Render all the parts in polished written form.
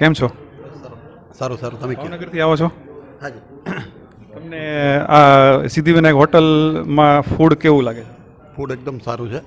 કેમ છો? સારું સારું. તમે ક્યાં? ભાવનગરથી આવો છો? હાજી. તમને આ સિદ્ધિવિનાયક હોટલમાં ફૂડ કેવું લાગે છે? ફૂડ એકદમ સારું છે.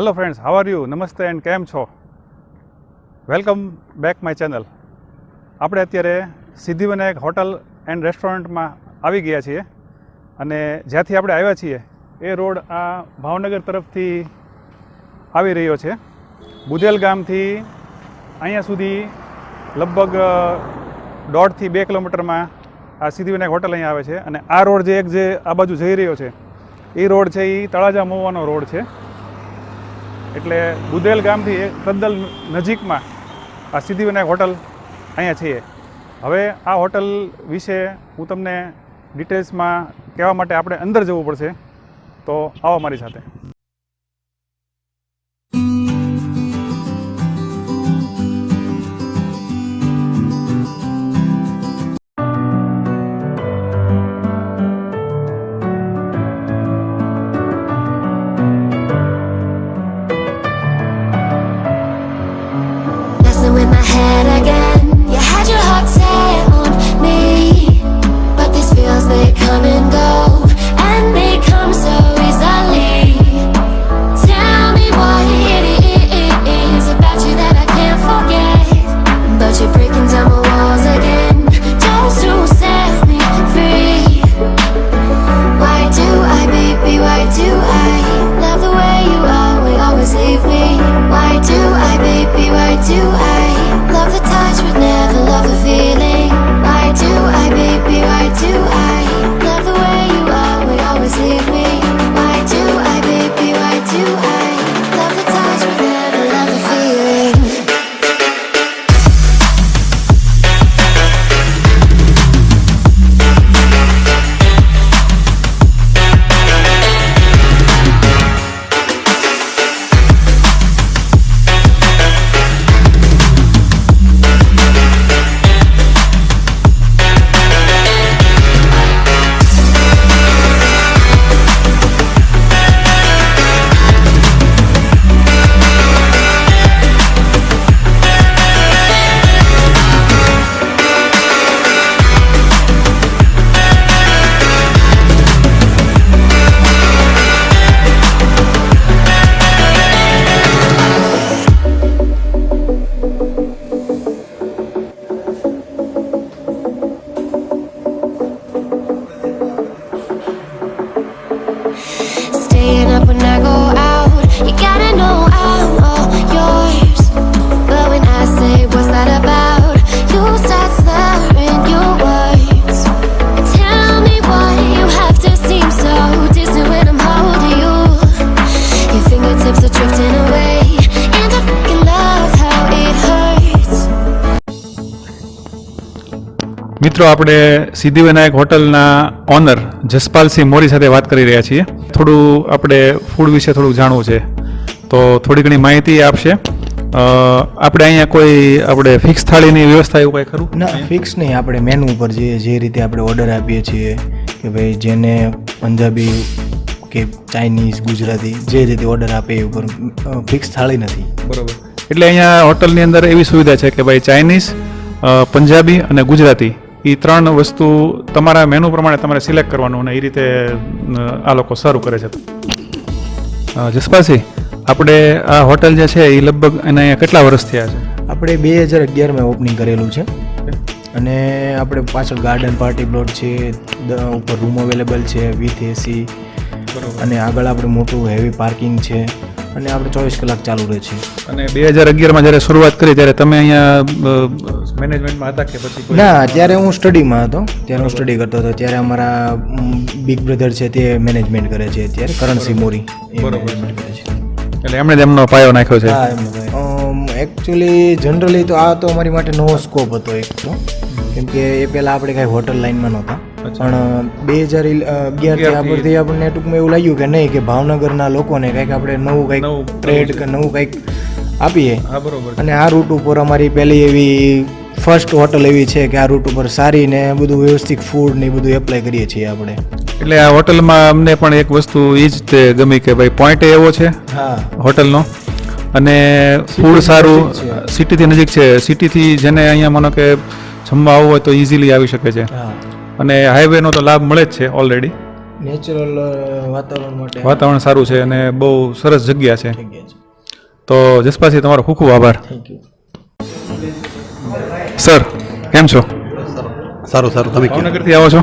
Hello friends, how are you? નમસ્તે એન્ડ કેમ છો? Welcome back my channel. આપણે અત્યારે સિદ્ધિવિનાયક હોટલ એન્ડ રેસ્ટોરન્ટમાં આવી ગયા છીએ અને જ્યાંથી આપણે આવ્યા છીએ એ રોડ આ ભાવનગર તરફથી આવી રહ્યો છે. બુધેલ ગામથી અહીંયા સુધી લગભગ 1.5 થી 2 કિલોમીટરમાં આ સિદ્ધિવિનાયક હોટલ અહીંયા આવે છે અને આ રોડ જે આ બાજુ જઈ રહ્યો છે એ રોડ છે એ તળાજા મહુવાનો રોડ છે. એટલે બુધેલ ગામથી તદ્દન નજીકમાં આ સિદ્ધિવિનાયક હોટલ અહીંયા છે. હવે આ હોટલ વિશે હું તમને ડિટેલ્સમાં કહેવા માટે આપણે અંદર જવું પડશે, તો આવો મારી સાથે. With my head again, you had your heart set on me, but these feels they come and go, and they come so easily. Tell me what it is about you that I can't forget, but you're breaking down my walls again, just to set me free. Why do I, baby, why do I love the way you always leave me? Why do I, baby, why do I love the touch મિત્રો આપણે સિદ્ધિવિનાયક હોટલના honour Jaspalsinh મોરી સાથે વાત કરી રહ્યા છીએ. થોડું આપણે ફૂડ વિશે થોડું જાણવું છે, તો થોડી ઘણી માહિતી આપશે. આપણે અહીંયા કોઈ આપણે ફિક્સ થાળીની વ્યવસ્થા એવું કંઈ ખરું? ના, ફિક્સ નહીં. આપણે મેનુ ઉપર જે રીતે આપણે ઓર્ડર આપીએ છીએ કે ભાઈ જેને પંજાબી કે ચાઇનીઝ, ગુજરાતી જે રીતે ઓર્ડર આપે એ ઉપર ફિક્સ થાળી નથી. બરોબર. એટલે અહીંયા હોટલની અંદર એવી સુવિધા છે કે ભાઈ ચાઇનીઝ, પંજાબી અને ગુજરાતી એ 3 વસ્તુ તમારા મેનુ પ્રમાણે તમારે સિલેક્ટ કરવાનું અને એ રીતે આ લોકો સર્વ કરે છે. જસપાલસિંહ, આપણે આ હોટલ જે છે એ લગભગ એના અહીંયા કેટલા વર્ષ થયા છે? આપણે 2011માં ઓપનિંગ કરેલું છે અને આપણે પાછળ ગાર્ડન પાર્ટી પ્લોટ છે, ઉપર રૂમ અવેલેબલ છે વિથ એસી, અને આગળ આપણે મોટું હેવી પાર્કિંગ છે અને આપણે 24 કલાક ચાલુ રહે છે. અને 2011માં જ્યારે શરૂઆત કરી ત્યારે તમે અહીંયા મેનેજમેન્ટમાં હતા કે પછી કોઈ? ના, ત્યારે હું સ્ટડીમાં હતો, ત્યારે હું સ્ટડી કરતો હતો. ત્યારે અમારા બિગ બ્રધર છે તે મેનેજમેન્ટ કરે છે અત્યારે, કરણસિંહ મોરી એ મેનેજમેન્ટ કરે છે. એટલે એમણે જ એમનો પાયો નાખ્યો છે. હા, એમનો એકચ્યુઅલી જનરલી તો આ તો અમારી માટે નવો સ્કોપ હતો એક તો, કેમ કે એ પહેલાં આપણે કાંઈ હોટલ લાઇનમાં નહોતા, પણ 2011 આપણથી આપણને ટૂંકમાં એવું લાગ્યું કે નહીં, કે ભાવનગરના લોકોને કંઈક આપણે નવું કંઈક ટ્રેડ કે નવું કંઈક આપીએ. હા, બરોબર. અને આ રૂટ ઉપર અમારી પહેલી એવી ફર્સ્ટ હોટલ એવી છે કે આ રૂટ ઉપર સારી ને બધું વ્યવસ્થિત ફૂડ ને બધું એપ્લાય કરીએ છીએ આપણે. એટલે આ હોટલમાં અમને પણ એક વસ્તુ એ જ તે ગમી કે ભાઈ પોઈન્ટ એવો છે હા હોટલનો, અને ફૂડ સારું, સિટીથી નજીક છે. સિટીથી જેને અહીંયા માનો કે જમવા આવવું હોય તો ઇઝીલી આવી શકે છે, હા, અને હાઈવેનો તો લાભ મળે જ છે ઓલરેડી. નેચરલ વાતાવરણ માટે વાતાવરણ સારું છે અને બહુ સરસ જગ્યા છે. જગ્યા છે. તો જસપાલસિંહ, તમારો ખૂબ ખૂબ આભાર. Thank you. સર, કેમ છો? સારું સારું. તમે કહો. ભાવનગરથી આવો છો?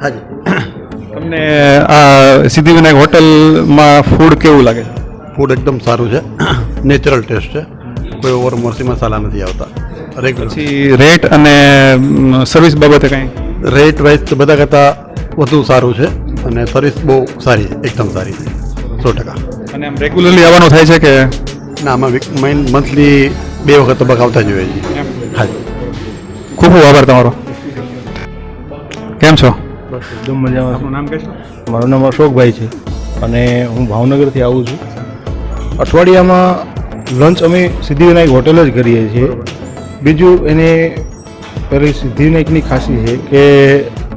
હાજી. તમને આ સિદ્ધિવિનાયક હોટલમાં ફૂડ કેવું લાગે? ફૂડ એકદમ સારું છે, નેચરલ ટેસ્ટ છે, કોઈ ઓવર મરચી મસાલા નથી આવતા. રેગ્યુલર. પછી રેટ અને સર્વિસ બાબતે કંઈ? રેટ વાઇઝ તો બધા કરતાં વધુ સારું છે અને સર્વિસ બહુ સારી છે, એકદમ સારી છે, 100%. અને આમ રેગ્યુલરલી આવવાનું થાય છે કે? ના, આમાં મંથલી 2 વખત તો બગાવતા જ હોઈએ છીએ. હાજી. ખૂબ ખૂબ આભાર તમારો. કેમ છો? બસ એકદમ મજામાં. આપનું નામ કહેશો? મારું નામ અશોકભાઈ છે અને હું ભાવનગરથી આવું છું. અઠવાડિયામાં લંચ અમે સિદ્ધિવિનાયક હોટેલ જ કરીએ છીએ. બીજું એને પેલી સિદ્ધિવિનાયકની ખાસી છે કે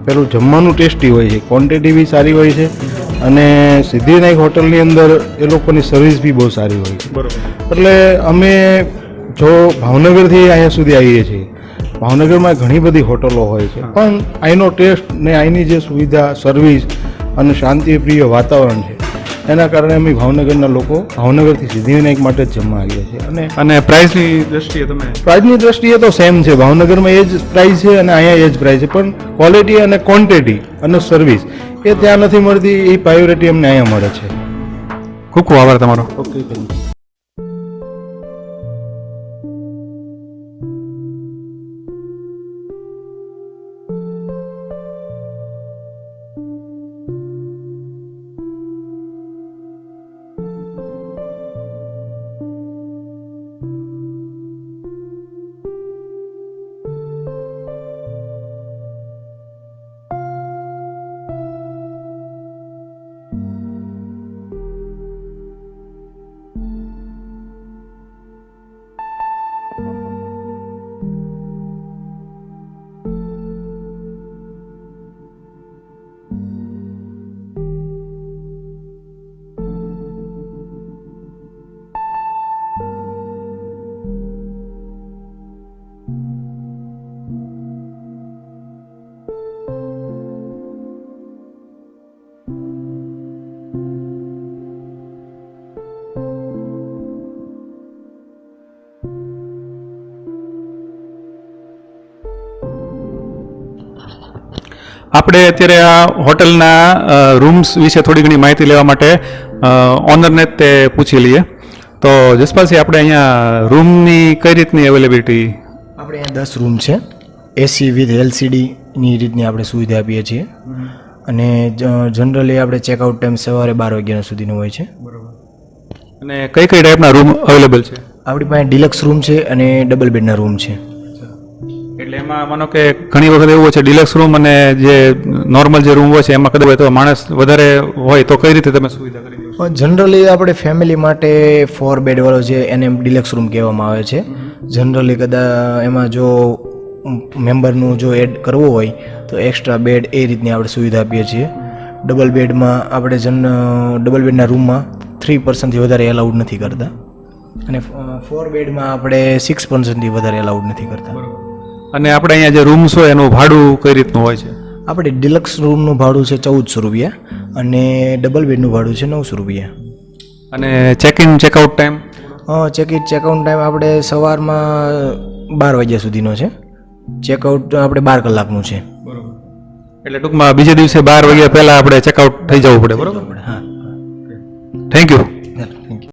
પેલું જમવાનું ટેસ્ટી હોય છે, ક્વોન્ટિટી બી સારી હોય છે, અને સિદ્ધિવિનાયક હોટલની અંદર એ લોકોની સર્વિસ બી બહુ સારી હોય છે. બરોબર. એટલે અમે જો ભાવનગરથી અહીંયા સુધી આવીએ છીએ. ભાવનગરમાં ઘણી બધી હોટલો હોય છે, પણ અહીંનો ટેસ્ટ ને અહીંની જે સુવિધા, સર્વિસ અને શાંતિપ્રિય વાતાવરણ છે એના કારણે અમે ભાવનગરના લોકો ભાવનગરથી સિદ્ધિવિનાયક માટે જ જમવા આવીએ છીએ. અને પ્રાઇસની દ્રષ્ટિએ તમે? પ્રાઇસની દ્રષ્ટિએ તો સેમ છે, ભાવનગરમાં એ જ પ્રાઇસ છે અને અહીંયા એ જ પ્રાઇસ છે, પણ ક્વોલિટી અને ક્વોન્ટિટી અને સર્વિસ એ ત્યાં નથી મળતી, એ પ્રાયોરિટી અમને અહીંયા મળે છે. ખૂબ ખૂબ આભાર તમારો. Okay, thank you. આપણે અત્યારે આ હોટલના રૂમ્સ વિશે થોડી ઘણી માહિતી લેવા માટે ઓનરને જ તે પૂછી લઈએ. તો જસપાલસિંહ, આપણે અહીંયા રૂમની કઈ રીતની અવેલેબિલિટી? આપણે અહીંયા 10 રૂમ છે, એસી વિથ એલસીડીની રીતની આપણે સુવિધા આપીએ છીએ, અને જનરલી આપણે ચેકઆઉટ ટાઈમ સવારે 12 વાગ્યા સુધીનો હોય છે. અને કઈ કઈ ટાઈપના રૂમ અવેલેબલ છે? આપણી પાસે ડિલક્સ રૂમ છે અને ડબલ બેડના રૂમ છે. એટલે એમાં એમાં માનો કે ઘણી વખત એવું હોય છે ડિલક્સ રૂમ અને જે નોર્મલ જે રૂમ હોય છે એમાં કદાચ તો માણસ વધારે હોય તો કઈ રીતે તમે સુવિધા કરી દો છો? જનરલી આપણે ફેમિલી માટે 4 બેડવાળો છે એને ડિલક્સ રૂમ કહેવામાં આવે છે. જનરલી કદાચ એમાં જો મેમ્બરનું જો એડ કરવું હોય તો એક્સ્ટ્રા બેડ એ રીતની આપણે સુવિધા આપીએ છીએ. ડબલ બેડમાં આપણે ડબલ બેડના રૂમમાં 3 પર્સનથી વધારે એલાઉડ નથી કરતા અને 4 બેડમાં આપણે 6 પર્સનથી વધારે એલાઉડ નથી કરતા. અને આપણે અહીંયા જે રૂમ્સ હોય એનું ભાડું કઈ રીતનું હોય છે? આપણે ડિલક્સ રૂમનું ભાડું છે 1400 રૂપિયા અને ડબલ બેડનું ભાડું છે 900 રૂપિયા. અને check in checkout time? Checkout time આપણે સવારમાં 12 વાગ્યા સુધીનો છે. ચેકઆઉટ આપણે 12 કલાકનું છે. એટલે ટૂંકમાં બીજે દિવસે 12 વાગ્યા પહેલા આપણે ચેકઆઉટ થઈ જવું પડે, બરોબર? હા. Thank you. Thank you.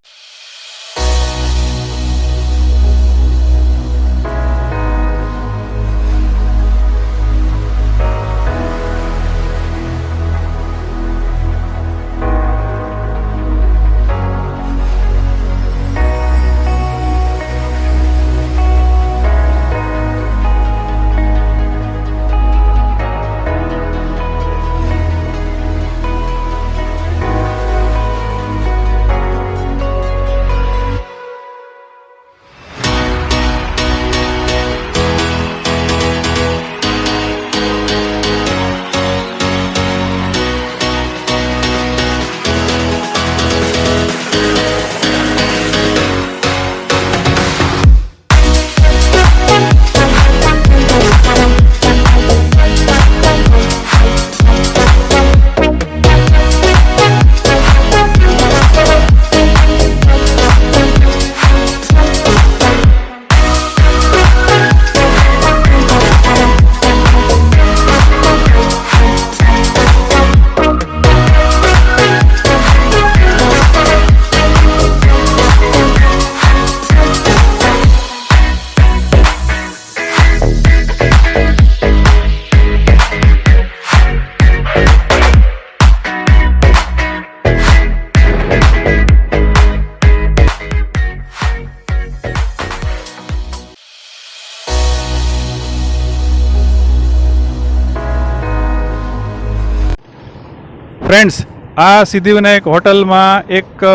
Friends, આ સિદ્ધિવિનાયક હોટલમાં એક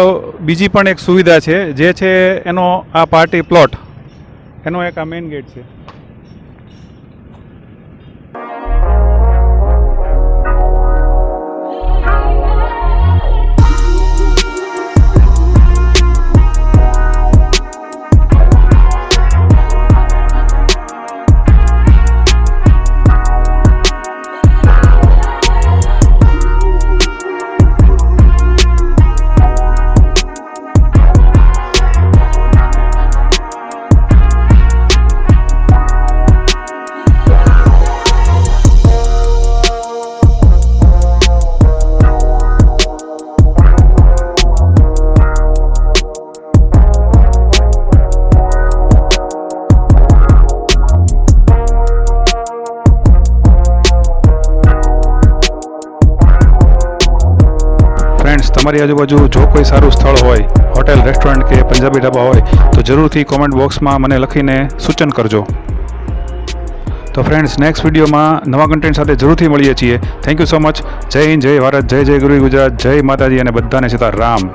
બીજી પણ એક સુવિધા છે જે છે એનો આ પાર્ટી પ્લોટ, એનો એક આ મેઇન ગેટ છે. તમારી આજુબાજુ જો કોઈ સારું સ્થળ હોય, હોટેલ, રેસ્ટોરન્ટ કે પંજાબી ઢાબા હોય તો જરૂરથી કોમેન્ટ બોક્સમાં મને લખીને સૂચન કરજો. તો ફ્રેન્ડ્સ, નેક્સ્ટ વિડીયોમાં નવા કન્ટેન્ટ સાથે જરૂરથી મળીએ છીએ. Thank you so much. જય હિન્દ, જય ભારત, જય જય ગુરુ ગુજરાત, જય માતાજી અને બધાને સીતારામ.